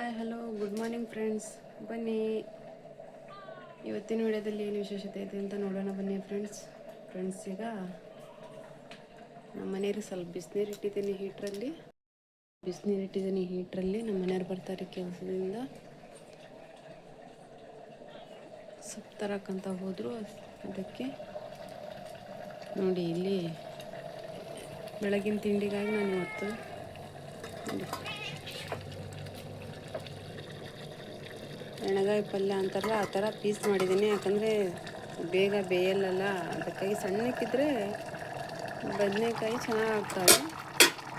Hi hello good morning friends. ಬನ್ನಿ ಇವತ್ತಿನ ವಿಡಿಯೋದಲ್ಲಿ ಏನು ವಿಶೇಷತೆ ಇದೆ ಅಂತ ನೋಡೋಣ ಬನ್ನಿ ಫ್ರೆಂಡ್ಸ್. ಈಗ ನಮ್ಮ ಮನೆಯವ್ರಿಗೆ ಸ್ವಲ್ಪ ಬಿಸಿನೀರು ಇಟ್ಟಿದ್ದೀನಿ ಹೀಟ್ರಲ್ಲಿ ನಮ್ಮ ಮನೆಯವ್ರು ಬರ್ತಾರೆ ಕೆಲಸದಿಂದ. ಸೊಪ್ಪು ತರಕ್ಕಂತ ಹೋದರು. ಅದಕ್ಕೆ ನೋಡಿ ಇಲ್ಲಿ ಬೆಳಗಿನ ತಿಂಡಿಗಾಗಿ ನಾನು ಇವತ್ತು ನೋಡಿ ಎಣ್ಣೆಗಾಯಿ ಪಲ್ಯ ಅಂತಾರಲ್ಲ ಆ ಥರ ಪೀಸ್ ಮಾಡಿದ್ದೀನಿ. ಯಾಕಂದರೆ ಬೇಗ ಬೇಯಲ್ಲಲ್ಲ, ಅದಕ್ಕಾಗಿ ಸಣ್ಣಕ್ಕಿದ್ರೆ ಬದನೆಕಾಯಿ ಚೆನ್ನಾಗಿ ಆಗ್ತವೆ,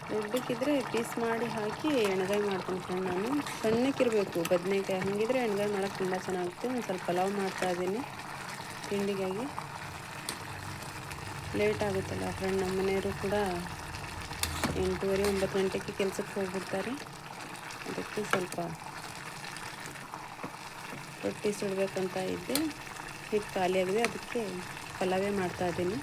ದೊಡ್ಡಕ್ಕಿದ್ರೆ ಪೀಸ್ ಮಾಡಿ ಹಾಕಿ ಎಣ್ಣೆಗಾಯಿ ಮಾಡ್ತೀನಿ ಫ್ರೆಂಡ್. ನಾನು ಸಣ್ಣಕ್ಕಿರಬೇಕು ಬದನೆಕಾಯಿ, ಹಾಗಿದ್ರೆ ಎಣ್ಣೆಗಾಯಿ ಮಾಡೋಕ್ಕೆ ತುಂಬ ಚೆನ್ನಾಗುತ್ತೆ. ಒಂದು ಸ್ವಲ್ಪ ಪಲಾವ್ ಮಾಡ್ತಾಯಿದ್ದೀನಿ ತಿಂಡಿಗಾಗಿ. ಲೇಟ್ ಆಗುತ್ತಲ್ಲ ಫ್ರೆಂಡ್, ನಮ್ಮ ಮನೆಯವರು ಕೂಡ 8:30 9 ಗಂಟೆಗೆ ಕೆಲಸಕ್ಕೆ ಹೋಗ್ಬಿಡ್ತಾರೆ. ಅದಕ್ಕೆ ಸ್ವಲ್ಪ ರೊಟ್ಟಿ ಸುಡಬೇಕಂತ ಇದ್ದೆ, ಹಿಟ್ಟು ಖಾಲಿಯಾಗಿದೆ, ಅದಕ್ಕೆ ಪಲಾವೇ ಮಾಡ್ತಾಯಿದ್ದೀನಿ.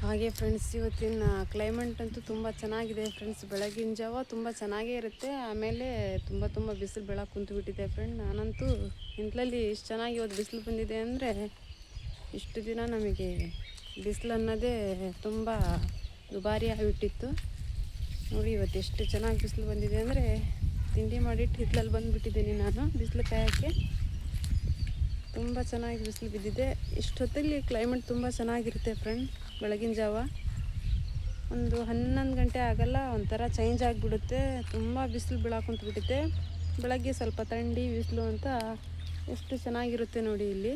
ಹಾಗೆ ಫ್ರೆಂಡ್ಸ್, ಇವತ್ತಿನ ಕ್ಲೈಮೇಟ್ ಅಂತೂ ತುಂಬ ಚೆನ್ನಾಗಿದೆ ಫ್ರೆಂಡ್ಸ್. ಬೆಳಗಿನ ಜಾವ ತುಂಬ ಚೆನ್ನಾಗೇ ಇರುತ್ತೆ, ಆಮೇಲೆ ತುಂಬ ಬಿಸಿಲು ಬೆಳಕು ಕುಂತುಬಿಟ್ಟಿದೆ ಫ್ರೆಂಡ್. ನಾನಂತೂ ಇಂಟ್ಲಲ್ಲಿ ಇಷ್ಟು ಚೆನ್ನಾಗಿ ಇವತ್ತು ಬಿಸಿಲು ಬಂದಿದೆ ಅಂದರೆ, ಇಷ್ಟು ದಿನ ನಮಗೆ ಬಿಸಿಲು ಅನ್ನೋದೇ ತುಂಬ ದುಬಾರಿ ಆಗಿಬಿಟ್ಟಿತ್ತು. ನೋಡಿ ಇವತ್ತು ಎಷ್ಟು ಚೆನ್ನಾಗಿ ಬಿಸಿಲು ಬಂದಿದೆ ಅಂದರೆ, ತಿಂಡಿ ಮಾಡಿಟ್ಟು ಹಿತ್ತಲಲ್ಲಿ ಬಂದುಬಿಟ್ಟಿದ್ದೀನಿ ನಾನು ಬಿಸಿಲು ಕಾಯೋಕ್ಕೆ. ತುಂಬ ಚೆನ್ನಾಗಿ ಬಿಸಿಲು ಬಿದ್ದಿದೆ. ಇಷ್ಟೊತ್ತಲ್ಲಿ ಕ್ಲೈಮೇಟ್ ತುಂಬ ಚೆನ್ನಾಗಿರುತ್ತೆ ಫ್ರೆಂಡ್. ಬೆಳಗಿನ ಜಾವ ಒಂದು 11 ಗಂಟೆ ಆಗಲ್ಲ, ಒಂಥರ ಚೇಂಜ್ ಆಗಿಬಿಡುತ್ತೆ. ತುಂಬ ಬಿಸಿಲು ಬೀಳಾಕೊಂತ್ಬಿಟ್ಟಿದೆ. ಬೆಳಗ್ಗೆ ಸ್ವಲ್ಪ ಥಂಡಿ ಬಿಸಿಲು ಅಂತ ಎಷ್ಟು ಚೆನ್ನಾಗಿರುತ್ತೆ ನೋಡಿ. ಇಲ್ಲಿ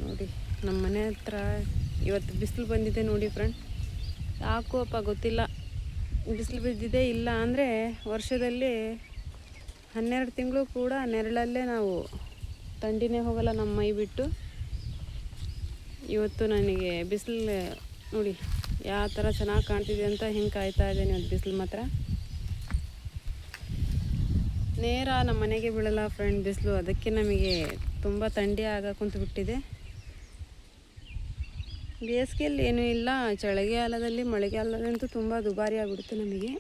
ನೋಡಿ ನಮ್ಮ ಮನೆ ಹತ್ರ ಇವತ್ತು ಬಿಸಿಲು ಬಂದಿದೆ ನೋಡಿ ಫ್ರೆಂಡ್. ಯಾಕೋ ಅಪ್ಪ ಗೊತ್ತಿಲ್ಲ, ಬಿಸಿಲು ಬಿದ್ದಿದೆ. ಇಲ್ಲ ಅಂದರೆ ವರ್ಷದಲ್ಲಿ 12 ತಿಂಗಳು ಕೂಡ ನೆರಳಲ್ಲೇ ನಾವು, ಥಂಡಿನೇ ಹೋಗಲ್ಲ ನಮ್ಮ ಮೈ ಬಿಟ್ಟು. ಇವತ್ತು ನನಗೆ ಬಿಸಿಲು ನೋಡಿ ಯಾವ ಥರ ಚೆನ್ನಾಗಿ ಕಾಣ್ತಿದೆ ಅಂತ ಹಿಂಗೆ ಕಾಯ್ತಾ ಇದ್ದೇನೆ. ಅದು ಬಿಸಿಲು ಮಾತ್ರ ನೇರ ನಮ್ಮ ಮನೆಗೆ ಬೀಳಲ್ಲ ಫ್ರೆಂಡ್ ಬಿಸಿಲು. ಅದಕ್ಕೆ ನಮಗೆ ತುಂಬ ಥಂಡಿ ಕುಂತುಬಿಟ್ಟಿದೆ. ಬೇಸಿಗೆಯಲ್ಲಿ ಏನೂ ಇಲ್ಲ, ಚಳಿಗಾಲದಲ್ಲಿ ಮಳೆಗಾಲದಂತೂ ತುಂಬ ದುಬಾರಿ ಆಗಿಬಿಡುತ್ತೆ ನಮಗೆ.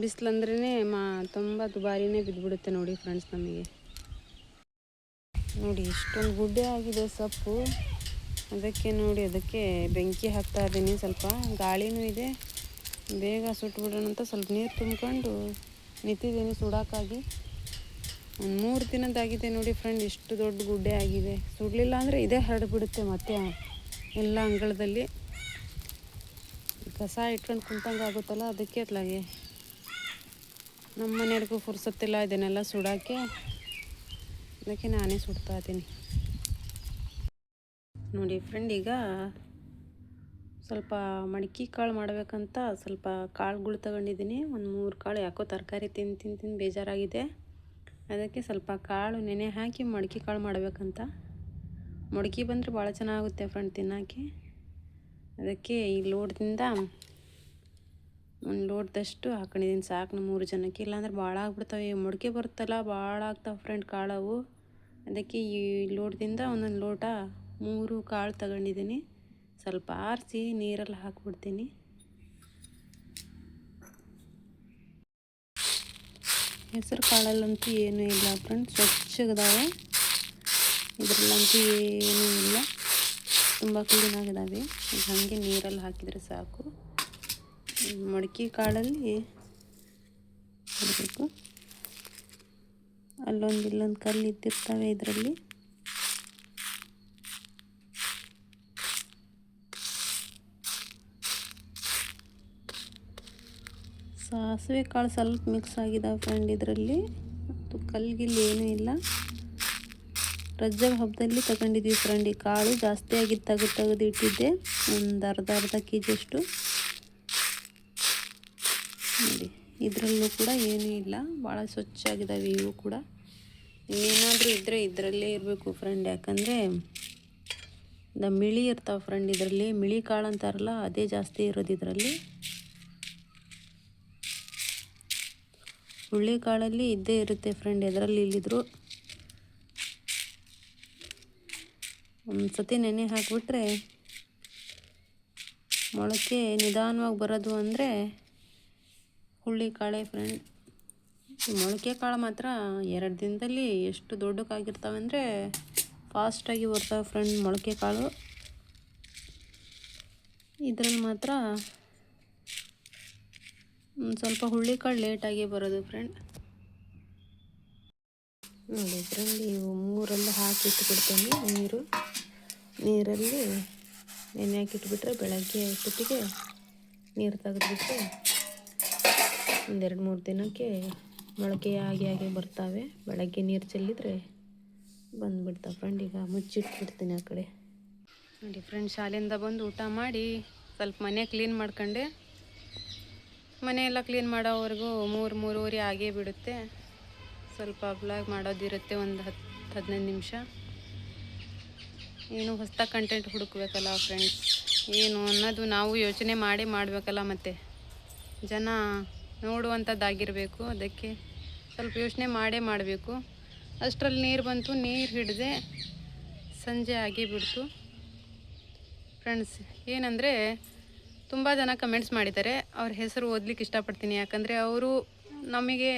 ಬಿಸಿಲು ಅಂದ್ರೇ ತುಂಬ ದುಬಾರಿನೇ ಬಿದ್ದುಬಿಡುತ್ತೆ ನೋಡಿ ಫ್ರೆಂಡ್ಸ್ ನಮಗೆ. ನೋಡಿ ಇಷ್ಟೊಂದು ಗುಡ್ಡೆ ಆಗಿದೆ ಸೊಪ್ಪು, ಅದಕ್ಕೆ ನೋಡಿ ಅದಕ್ಕೆ ಬೆಂಕಿ ಹಾಕ್ತಾ ಇದ್ದೀನಿ. ಸ್ವಲ್ಪ ಗಾಳಿನೂ ಇದೆ, ಬೇಗ ಸುಟ್ಬಿಡೋಣ ಅಂತ ಸ್ವಲ್ಪ ನೀರು ತುಂಬ್ಕೊಂಡು ನಿಂತಿದ್ದೀನಿ ಸುಡೋಕ್ಕಾಗಿ. ಒಂದು 3 ದಿನದಾಗಿದೆ ನೋಡಿ ಫ್ರೆಂಡ್, ಇಷ್ಟು ದೊಡ್ಡ ಗುಡ್ಡೆ ಆಗಿದೆ. ಸುಡಲಿಲ್ಲ ಅಂದರೆ ಇದೇ ಹರಡ್ಬಿಡುತ್ತೆ ಮತ್ತೆ ಎಲ್ಲ ಅಂಗಳದಲ್ಲಿ. ಕಸ ಇಟ್ಕೊಂಡು ಕುಂತಂಗೆ ಆಗುತ್ತಲ್ಲ, ಅದಕ್ಕೆ ಅತ್ಲಾಗೆ ನಮ್ಮ ಮನೆಯವ್ರಿಗೂ ಫುರ್ಸತ್ತಿಲ್ಲ ಇದನ್ನೆಲ್ಲ ಸುಡೋಕ್ಕೆ, ಅದಕ್ಕೆ ನಾನೇ ಸುಡ್ತಾ ಇದ್ದೀನಿ ನೋಡಿ ಫ್ರೆಂಡ್. ಈಗ ಸ್ವಲ್ಪ ಮಡಿಕೆ ಕಾಳು ಮಾಡಬೇಕಂತ ಸ್ವಲ್ಪ ಕಾಳುಗಳು ತಗೊಂಡಿದ್ದೀನಿ. ಒಂದು 3 ಕಾಳು. ಯಾಕೋ ತರಕಾರಿ ತಿಂದು ಬೇಜಾರಾಗಿದೆ, ಅದಕ್ಕೆ ಸ್ವಲ್ಪ ಕಾಳು ನೆನೆ ಹಾಕಿ ಮಡಿಕೆ ಕಾಳು ಮಾಡಬೇಕಂತ. ಮಡಿಕೆ ಬಂದರೆ ಭಾಳ ಚೆನ್ನಾಗುತ್ತೆ ಫ್ರೆಂಡ್ ತಿನ್ನೋಕ್ಕೆ. ಅದಕ್ಕೆ ಈ ಲೋಡ್ದಿಂದ ಒಂದು ಲೋಡ್ದಷ್ಟು ಹಾಕೊಂಡಿದ್ದೀನಿ, ಸಾಕು ನಮ್ಮ 3 ಜನಕ್ಕೆ. ಇಲ್ಲಾಂದ್ರೆ ಭಾಳ ಆಗ್ಬಿಡ್ತವೆ. ಮೊಳಕೆ ಬರುತ್ತಲ್ಲ, ಭಾಳ ಆಗ್ತಾವೆ ಫ್ರೆಂಡ್ ಕಾಳವು. ಅದಕ್ಕೆ ಈ ಲೋಟದಿಂದ ಒಂದೊಂದು ಲೋಟ 3 ಕಾಳು ತಗೊಂಡಿದ್ದೀನಿ. ಸ್ವಲ್ಪ ಆರಿಸಿ ನೀರಲ್ಲಿ ಹಾಕ್ಬಿಡ್ತೀನಿ. ಹೆಸರು ಕಾಳಲ್ಲಂತೂ ಏನೂ ಇಲ್ಲ ಫ್ರೆಂಡ್, ಸ್ವಚ್ಛಗಿದಾವೆ. ಇದರಲ್ಲಂತೂ ಏನೂ ಇಲ್ಲ, ತುಂಬ ಕ್ಲೀನಾಗಿದ್ದಾವೆ. ಹಾಗೆ ನೀರಲ್ಲಿ ಹಾಕಿದರೆ ಸಾಕು. ಮಡಿಕೆ ಕಾಳಲ್ಲಿ ಇರಬೇಕು, ಅಲ್ಲೊಂದು ಇಲ್ಲೊಂದು ಕಲ್ಲು ಇದ್ದಿರ್ತವೆ ಇದರಲ್ಲಿ. ಸಾಸಿವೆ ಕಾಳು ಸ್ವಲ್ಪ ಮಿಕ್ಸ್ ಆಗಿದ್ದಾವೆ ಫ್ರೆಂಡ್ ಇದರಲ್ಲಿ, ಮತ್ತು ಕಲ್ಗಿಲ್ಲಿ ಏನೂ ಇಲ್ಲ. ರಜ್ಜ ಹಬ್ಬದಲ್ಲಿ ತಗೊಂಡಿದ್ದೀವಿ ಫ್ರೆಂಡ್. ಈ ಕಾಳು ಜಾಸ್ತಿ ಆಗಿದ್ದು ತೆಗೆದು ಇಟ್ಟಿದ್ದೆ, ಒಂದು ಅರ್ಧ kg ಅಷ್ಟು ನೋಡಿ. ಇದರಲ್ಲೂ ಕೂಡ ಏನೂ ಇಲ್ಲ, ಭಾಳ ಸ್ವಚ್ಛಾಗಿದ್ದಾವೆ ಇವು ಕೂಡ. ಇನ್ನೇನಾದರೂ ಇದ್ದರೆ ಇದರಲ್ಲೇ ಇರಬೇಕು ಫ್ರೆಂಡ್, ಯಾಕಂದರೆ ಮಿಳಿ ಇರ್ತಾವೆ ಫ್ರೆಂಡ್ ಇದರಲ್ಲಿ. ಮಿಳಿ ಕಾಳು ಅಂತಾರಲ್ಲ, ಅದೇ ಜಾಸ್ತಿ ಇರೋದು ಇದರಲ್ಲಿ. ಹುಳ್ಳಿ ಕಾಳಲ್ಲಿ ಇದ್ದೇ ಇರುತ್ತೆ ಫ್ರೆಂಡ್, ಎದರಲ್ಲಿ ಇಲ್ಲಿದ್ರು. ಒಂದು ಸತಿ ನೆನೆ ಹಾಕಿಬಿಟ್ರೆ ಮೊಳಕೆ ನಿಧಾನವಾಗಿ ಬರೋದು ಅಂದರೆ ಹುಳ್ಳಿಕಾಳೆ ಫ್ರೆಂಡ್. ಈ ಮೊಳಕೆ ಕಾಳು ಮಾತ್ರ 2 ದಿನದಲ್ಲಿ ಎಷ್ಟು ದೊಡ್ಡಕ್ಕಾಗಿರ್ತವೆ ಅಂದರೆ ಫಾಸ್ಟಾಗಿ ಬರ್ತವೆ ಫ್ರೆಂಡ್ ಮೊಳಕೆ ಕಾಳು. ಇದ್ರಲ್ಲಿ ಮಾತ್ರ ಸ್ವಲ್ಪ ಹುಳ್ಳಿಕಾಳು ಲೇಟಾಗಿ ಬರೋದು ಫ್ರೆಂಡ್. ನೋಡಿ ಫ್ರೆಂಡ್, ಇವು 3 ಹಾಕಿ ಇಟ್ಬಿಡ್ತೀನಿ. ನೀರಲ್ಲಿ ನೆನೆ ಹಾಕಿಟ್ಬಿಟ್ರೆ ಬೆಳಗ್ಗೆ ಅಷ್ಟೊತ್ತಿಗೆ ನೀರು ತೆಗೆದ್ಬಿಟ್ರೆ 1-2-3 ದಿನಕ್ಕೆ ಮೊಳಕೆ ಆಗಿ ಬರ್ತವೆ. ಬೆಳಗ್ಗೆ ನೀರು ಚೆಲ್ಲಿದರೆ ಬಂದುಬಿಡ್ತಾವೆ ಫ್ರೆಂಡ್. ಈಗ ಮುಚ್ಚಿಟ್ಬಿಡ್ತೀನಿ ಆ ಕಡೆ. ನೋಡಿ ಫ್ರೆಂಡ್, ಶಾಲೆಯಿಂದ ಬಂದು ಊಟ ಮಾಡಿ ಸ್ವಲ್ಪ ಮನೆ ಕ್ಲೀನ್ ಮಾಡ್ಕೊಂಡೆ. ಮನೆಯೆಲ್ಲ ಕ್ಲೀನ್ ಮಾಡೋವರೆಗೂ 3-3:30 ಆಗೇ ಬಿಡುತ್ತೆ. ಸ್ವಲ್ಪ ಬ್ಲಾಗ್ ಮಾಡೋದಿರುತ್ತೆ, ಒಂದು 10-15 ನಿಮಿಷ. ಏನು ಹೊಸ್ದಾಗಿ ಕಂಟೆಂಟ್ ಹುಡುಕ್ಬೇಕಲ್ಲ ಫ್ರೆಂಡ್ಸ್, ಏನು ಅನ್ನೋದು ನಾವು ಯೋಚನೆ ಮಾಡಿ ಮಾಡಬೇಕಲ್ಲ, ಮತ್ತು ಜನ ನೋಡುವಂಥದ್ದಾಗಿರಬೇಕು. ಅದಕ್ಕೆ ಸ್ವಲ್ಪ ಯೋಚನೆ ಮಾಡಬೇಕು. ಅಷ್ಟರಲ್ಲಿ ನೀರು ಬಂತು, ನೀರು ಹಿಡಿದೆ, ಸಂಜೆ ಆಗಿ ಬಿಡ್ತು ಫ್ರೆಂಡ್ಸ್. ಏನಂದರೆ ತುಂಬ ಜನ ಕಮೆಂಟ್ಸ್ ಮಾಡಿದ್ದಾರೆ. ಅವ್ರ ಹೆಸರು ಓದಲಿಕ್ಕೆ ಇಷ್ಟಪಡ್ತೀನಿ, ಯಾಕಂದರೆ ಅವರು ನಮಗೆ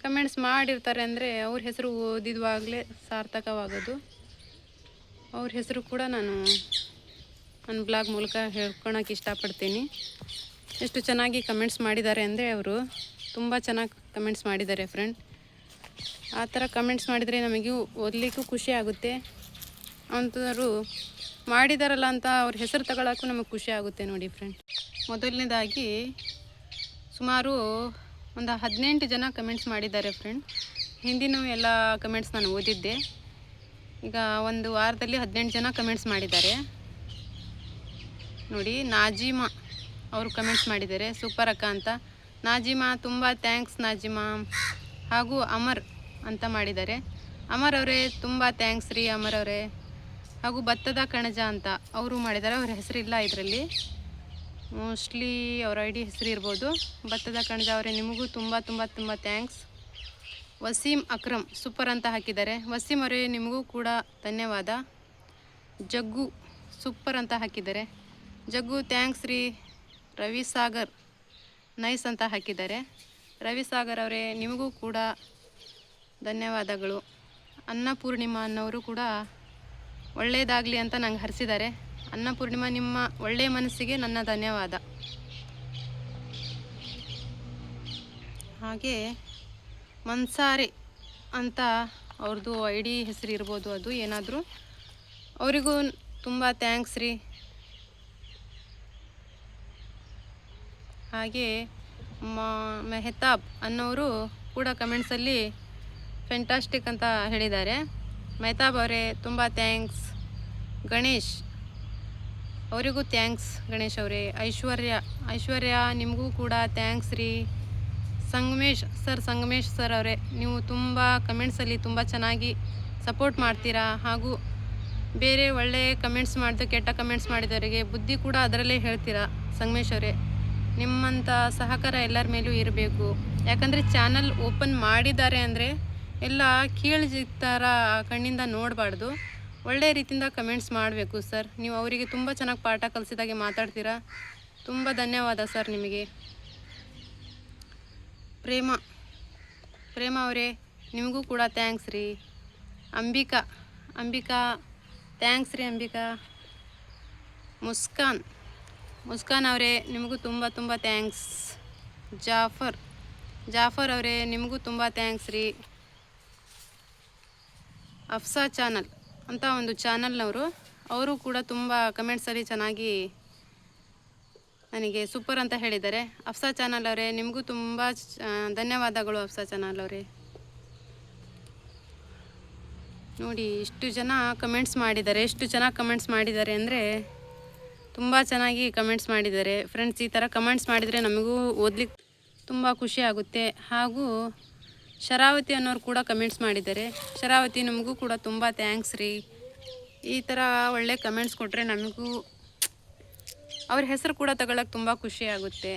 ಕಮೆಂಟ್ಸ್ ಮಾಡಿರ್ತಾರೆ ಅಂದರೆ ಅವ್ರ ಹೆಸರು ಓದಿದವಾಗಲೇ ಸಾರ್ಥಕವಾಗೋದು. ಅವ್ರ ಹೆಸರು ಕೂಡ ನಾನು ನನ್ನ ಬ್ಲಾಗ್ ಮೂಲಕ ಹೇಳ್ಕೊಳಕ್ಕೆ ಇಷ್ಟಪಡ್ತೀನಿ. ಎಷ್ಟು ಚೆನ್ನಾಗಿ ಕಮೆಂಟ್ಸ್ ಮಾಡಿದ್ದಾರೆ ಅಂದರೆ ಅವರು ತುಂಬ ಚೆನ್ನಾಗಿ ಕಮೆಂಟ್ಸ್ ಮಾಡಿದ್ದಾರೆ ಫ್ರೆಂಡ್. ಆ ಥರ ಕಮೆಂಟ್ಸ್ ಮಾಡಿದರೆ ನಮಗೂ ಓದಲಿಕ್ಕೂ ಖುಷಿ ಆಗುತ್ತೆ. ಅಂಥವರು ಮಾಡಿದಾರಲ್ಲ ಅಂತ ಅವ್ರ ಹೆಸರು ತಗೊಳ್ಳೋಕ್ಕೂ ನಮಗೆ ಖುಷಿ ಆಗುತ್ತೆ ನೋಡಿ ಫ್ರೆಂಡ್. ಮೊದಲನೇದಾಗಿ ಸುಮಾರು ಒಂದು 18 ಜನ ಕಮೆಂಟ್ಸ್ ಮಾಡಿದ್ದಾರೆ ಫ್ರೆಂಡ್. ಹಿಂದಿನ ಎಲ್ಲ ಕಮೆಂಟ್ಸ್ ನಾನು ಓದಿದ್ದೆ. ಈಗ ಒಂದು ವಾರದಲ್ಲಿ 18 ಜನ ಕಮೆಂಟ್ಸ್ ಮಾಡಿದ್ದಾರೆ ನೋಡಿ. ನಾಜಿಮಾ ಅವರು ಕಮೆಂಟ್ಸ್ ಮಾಡಿದ್ದಾರೆ, ಸೂಪರ್ ಅಕ್ಕ ಅಂತ. ನಾಜಿಮಾ ತುಂಬ ಥ್ಯಾಂಕ್ಸ್ ನಾಜಿಮಾ. ಹಾಗೂ ಅಮರ್ ಅಂತ ಮಾಡಿದ್ದಾರೆ. ಅಮರ್ ಅವರೇ ತುಂಬ ಥ್ಯಾಂಕ್ಸ್ ರೀ ಅಮರ್ ಅವರೇ. ಹಾಗೂ ಭತ್ತದ ಕಣಜ ಅಂತ ಅವರು ಮಾಡಿದ್ದಾರೆ. ಅವ್ರ ಹೆಸರಿಲ್ಲ ಇದರಲ್ಲಿ, ಮೋಸ್ಟ್ಲಿ ಅವರ ಐ ಡಿ ಹೆಸರು ಇರ್ಬೋದು. ಭತ್ತದ ಕಣಜ ಅವರೇ, ನಿಮಗೂ ತುಂಬ ತುಂಬ ತುಂಬ ಥ್ಯಾಂಕ್ಸ್. ವಸೀಂ ಅಕ್ರಮ್ ಸೂಪರ್ ಅಂತ ಹಾಕಿದ್ದಾರೆ. ವಸೀಂ ಅವರೇ, ನಿಮಗೂ ಕೂಡ ಧನ್ಯವಾದ. ಜಗ್ಗು ಸೂಪರ್ ಅಂತ ಹಾಕಿದ್ದಾರೆ. ಜಗ್ಗು ಥ್ಯಾಂಕ್ಸ್ ರೀ. ರವಿ ಸಾಗರ್ ನೈಸ್ ಅಂತ ಹಾಕಿದ್ದಾರೆ. ರವಿ ಸಾಗರ್ ಅವರೇ, ನಿಮಗೂ ಕೂಡ ಧನ್ಯವಾದಗಳು. ಅನ್ನಪೂರ್ಣಿಮಾ ಅನ್ನೋರು ಕೂಡ ಒಳ್ಳೆಯದಾಗಲಿ ಅಂತ ನಂಗೆ ಹರಿಸಿದ್ದಾರೆ. ಅನ್ನಪೂರ್ಣಿಮಾ, ನಿಮ್ಮ ಒಳ್ಳೆಯ ಮನಸ್ಸಿಗೆ ನನ್ನ ಧನ್ಯವಾದ. ಹಾಗೆ ಮನ್ಸಾರೆ ಅಂತ ಅವ್ರದ್ದು ಐ ಡಿ ಹೆಸರು ಇರ್ಬೋದು, ಅದು ಏನಾದರೂ. ಅವರಿಗೂ ತುಂಬ ಥ್ಯಾಂಕ್ಸ್ ರೀ. ಹಾಗೆ ಮೆಹತಾಬ್ ಅನ್ನೋರು ಕೂಡ ಕಮೆಂಟ್ಸಲ್ಲಿ ಫ್ಯಾಂಟಾಸ್ಟಿಕ್ ಅಂತ ಹೇಳಿದ್ದಾರೆ. ಮೆಹತಾಬ್ ಅವರೇ ತುಂಬ ಥ್ಯಾಂಕ್ಸ್. ಗಣೇಶ್ ಅವರಿಗೂ ಥ್ಯಾಂಕ್ಸ್ ಗಣೇಶ್ ಅವರೇ. ಐಶ್ವರ್ಯ ನಿಮಗೂ ಕೂಡ ಥ್ಯಾಂಕ್ಸ್ ರೀ. ಸಂಗಮೇಶ್ ಸರ್ ಅವರೇ, ನೀವು ತುಂಬ ಕಮೆಂಟ್ಸಲ್ಲಿ ತುಂಬ ಚೆನ್ನಾಗಿ ಸಪೋರ್ಟ್ ಮಾಡ್ತೀರಾ. ಹಾಗೂ ಬೇರೆ ಒಳ್ಳೆಯ ಕಮೆಂಟ್ಸ್ ಮಾಡಿದ ಕೆಟ್ಟ ಕಮೆಂಟ್ಸ್ ಮಾಡಿದವರಿಗೆ ಬುದ್ಧಿ ಕೂಡ ಅದರಲ್ಲೇ ಹೇಳ್ತೀರಾ. ಸಂಗಮೇಶ್ ಅವರೇ, ನಿಮ್ಮಂಥ ಸಹಕಾರ ಎಲ್ಲರ ಮೇಲೂ ಇರಬೇಕು. ಯಾಕಂದರೆ ಚಾನಲ್ ಓಪನ್ ಮಾಡಿದ್ದಾರೆ ಅಂದರೆ ಎಲ್ಲ ಕೀಳು ಥರ ಕಣ್ಣಿಂದ ನೋಡಬಾರ್ದು, ಒಳ್ಳೆಯ ರೀತಿಯಿಂದ ಕಮೆಂಟ್ಸ್ ಮಾಡಬೇಕು ಸರ್. ನೀವು ಅವರಿಗೆ ತುಂಬ ಚೆನ್ನಾಗಿ ಪಾಠ ಕಲಿಸಿದಾಗೆ ಮಾತಾಡ್ತೀರಾ. ತುಂಬ ಧನ್ಯವಾದ ಸರ್ ನಿಮಗೆ. ಪ್ರೇಮ ಅವರೇ, ನಿಮಗೂ ಕೂಡ ಥ್ಯಾಂಕ್ಸ್ ರೀ. ಅಂಬಿಕಾ ಥ್ಯಾಂಕ್ಸ್ ರೀ ಅಂಬಿಕಾ. ಮುಸ್ಕಾನ್ ಅವರೇ, ನಿಮಗೂ ತುಂಬ ತುಂಬ ಥ್ಯಾಂಕ್ಸ್. ಜಾಫರ್ ಅವರೇ, ನಿಮಗೂ ತುಂಬ ಥ್ಯಾಂಕ್ಸ್ ರೀ. ಅಫ್ಸಾ ಚಾನಲ್ ಅಂತ ಒಂದು ಚಾನಲ್ನವರು, ಅವರು ಕೂಡ ತುಂಬ ಕಮೆಂಟ್ಸಲ್ಲಿ ಚೆನ್ನಾಗಿ ನನಗೆ ಸೂಪರ್ ಅಂತ ಹೇಳಿದ್ದಾರೆ. ಅಫ್ಸಾ ಚಾನಲ್ ಅವರೇ, ನಿಮಗೂ ತುಂಬ ಧನ್ಯವಾದಗಳು ಅಫ್ಸಾ ಚಾನಲ್ ಅವರೇ. ನೋಡಿ ಇಷ್ಟು ಜನ ಕಮೆಂಟ್ಸ್ ಮಾಡಿದ್ದಾರೆ. ಎಷ್ಟು ಚೆನ್ನಾಗಿ ಕಮೆಂಟ್ಸ್ ಮಾಡಿದ್ದಾರೆ ಅಂದರೆ ತುಂಬ ಚೆನ್ನಾಗಿ ಕಮೆಂಟ್ಸ್ ಮಾಡಿದ್ದಾರೆ ಫ್ರೆಂಡ್ಸ್. ಈ ಥರ ಕಮೆಂಟ್ಸ್ ಮಾಡಿದರೆ ನಮಗೂ ಓದ್ಲಿಕ್ಕೆ ತುಂಬ ಖುಷಿ ಆಗುತ್ತೆ. ಹಾಗೂ ಶರಾವತಿ ಅನ್ನೋರು ಕೂಡ ಕಮೆಂಟ್ಸ್ ಮಾಡಿದ್ದಾರೆ. ಶರಾವತಿ, ನಮಗೂ ಕೂಡ ತುಂಬ ಥ್ಯಾಂಕ್ಸ್ ರೀ. ಈ ಥರ ಒಳ್ಳೆ ಕಮೆಂಟ್ಸ್ ಕೊಟ್ಟರೆ ನಮಗೂ ಅವ್ರ ಹೆಸರು ಕೂಡ ತಗೊಳ್ಳೋಕೆ ತುಂಬ ಖುಷಿ ಆಗುತ್ತೆ.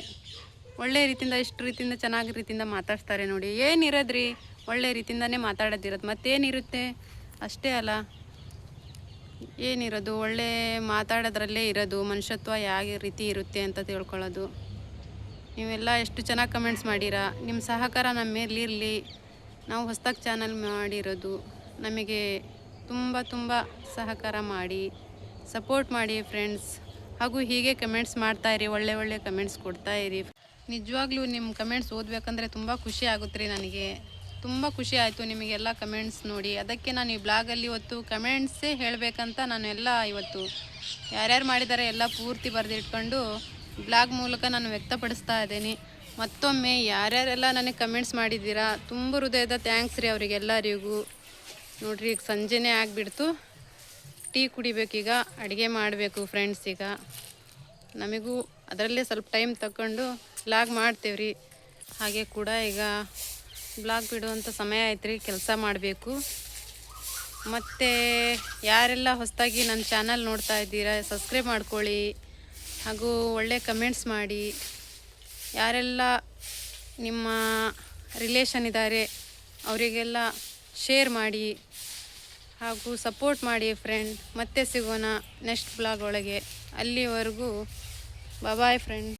ಒಳ್ಳೆ ರೀತಿಯಿಂದ, ಇಷ್ಟು ರೀತಿಯಿಂದ ಚೆನ್ನಾಗಿ ರೀತಿಯಿಂದ ಮಾತಾಡ್ತಾರೆ ನೋಡಿ. ಏನಿರೋದ್ರಿ, ಒಳ್ಳೆ ರೀತಿಯಿಂದನೇ ಮಾತಾಡೋದಿರೋದು, ಮತ್ತೇನಿರುತ್ತೆ ಅಷ್ಟೇ ಅಲ್ಲ. ಏನಿರೋದು ಒಳ್ಳೆ ಮಾತಾಡೋದ್ರಲ್ಲೇ ಇರೋದು, ಮನುಷ್ಯತ್ವ ಯಾವ ರೀತಿ ಇರುತ್ತೆ ಅಂತ ತಿಳ್ಕೊಳ್ಳೋದು. ನೀವೆಲ್ಲ ಎಷ್ಟು ಚೆನ್ನಾಗಿ ಕಮೆಂಟ್ಸ್ ಮಾಡಿರಾ. ನಿಮ್ಮ ಸಹಕಾರ ನಮ್ಮ ಮೇಲೆ ಇರಲಿ. ನಾವು ಹೊಸ್ದಾಗಿ ಚಾನಲ್ ಮಾಡಿರೋದು, ನಮಗೆ ತುಂಬ ಸಹಕಾರ ಮಾಡಿ ಸಪೋರ್ಟ್ ಮಾಡಿ ಫ್ರೆಂಡ್ಸ್. ಹಾಗೂ ಹೀಗೆ ಕಮೆಂಟ್ಸ್ ಮಾಡ್ತಾಯಿರಿ, ಒಳ್ಳೆ ಕಮೆಂಟ್ಸ್ ಕೊಡ್ತಾಯಿರಿ. ನಿಜವಾಗ್ಲೂ ನಿಮ್ಮ ಕಮೆಂಟ್ಸ್ ಓದಬೇಕಂದ್ರೆ ತುಂಬ ಖುಷಿ ಆಗುತ್ತೆ ರೀ. ನನಗೆ ತುಂಬ ಖುಷಿ ಆಯಿತು ನಿಮಗೆಲ್ಲ ಕಮೆಂಟ್ಸ್ ನೋಡಿ. ಅದಕ್ಕೆ ನಾನು ಈ ಬ್ಲಾಗಲ್ಲಿ ಇವತ್ತು ಕಮೆಂಟ್ಸೇ ಹೇಳಬೇಕಂತ ನಾನು ಎಲ್ಲ ಇವತ್ತು ಯಾರ್ಯಾರು ಮಾಡಿದ್ದಾರೆ ಎಲ್ಲ ಪೂರ್ತಿ ಬರೆದಿಟ್ಕೊಂಡು ಬ್ಲಾಗ್ ಮೂಲಕ ನಾನು ವ್ಯಕ್ತಪಡಿಸ್ತಾ ಇದ್ದೀನಿ. ಮತ್ತೊಮ್ಮೆ ಯಾರ್ಯಾರೆಲ್ಲ ನನಗೆ ಕಮೆಂಟ್ಸ್ ಮಾಡಿದ್ದೀರಾ ತುಂಬ ಹೃದಯದ ಥ್ಯಾಂಕ್ಸ್ ರೀ ಅವರಿಗೆಲ್ಲರಿಗೂ. ನೋಡಿರಿ ಈಗ ಸಂಜೆನೇ ಆಗಿಬಿಡ್ತು, ಟೀ ಕುಡಿಬೇಕೀಗ, ಅಡುಗೆ ಮಾಡಬೇಕು ಫ್ರೆಂಡ್ಸ್. ಈಗ ನಮಗೂ ಅದರಲ್ಲೇ ಸ್ವಲ್ಪ ಟೈಮ್ ತಗೊಂಡು ಬ್ಲಾಗ್ ಮಾಡ್ತೇವ್ರಿ. ಹಾಗೆ ಕೂಡ ಈಗ ಬ್ಲಾಗ್ ಬಿಡುವಂಥ ಸಮಯ ಆಯ್ತು ರೀ, ಕೆಲಸ ಮಾಡಬೇಕು. ಮತ್ತು ಯಾರೆಲ್ಲ ಹೊಸದಾಗಿ ನನ್ನ ಚಾನಲ್ ನೋಡ್ತಾ ಇದ್ದೀರಾ ಸಬ್ಸ್ಕ್ರೈಬ್ ಮಾಡ್ಕೊಳ್ಳಿ, ಹಾಗೂ ಒಳ್ಳೆ ಕಮೆಂಟ್ಸ್ ಮಾಡಿ. ಯಾರೆಲ್ಲ ನಿಮ್ಮ ರಿಲೇಷನ್ ಇದ್ದಾರೆ ಅವರಿಗೆಲ್ಲ ಶೇರ್ ಮಾಡಿ ಹಾಗೂ ಸಪೋರ್ಟ್ ಮಾಡಿ ಫ್ರೆಂಡ್. ಮತ್ತೆ ಸಿಗೋಣ ನೆಕ್ಸ್ಟ್ ಬ್ಲಾಗ್ ಒಳಗೆ. ಅಲ್ಲಿವರೆಗೂ ಬಾಯ್ ಫ್ರೆಂಡ್.